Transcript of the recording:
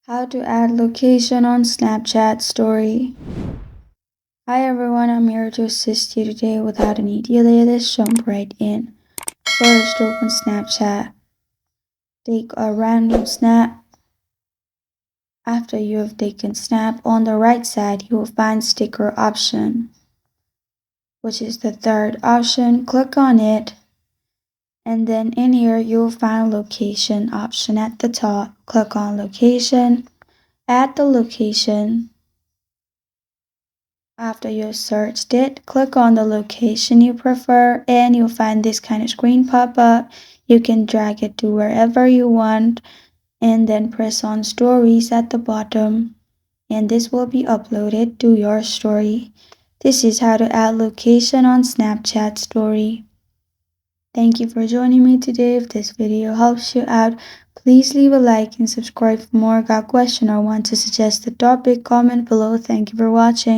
How to add location on Snapchat story. Hi everyone, I'm here to assist you today. Without any delay, let's jump right in. First, open Snapchat. Take a random snap. After you have taken snap, on the right side you will find sticker option, which is the third option. Click on it, and then in here you will find location option at the top. Click on location. Add the location. After you searched it, click on the location you prefer and you'll find this kind of screen pop up. You can drag it to wherever you want and then press on stories at the bottom, and this will be uploaded to your story. This is how to add location on Snapchat story. Thank you for joining me today. If this video helps you out, please leave a like and subscribe for more. Got a question or want to suggest a topic, comment below. Thank you for watching.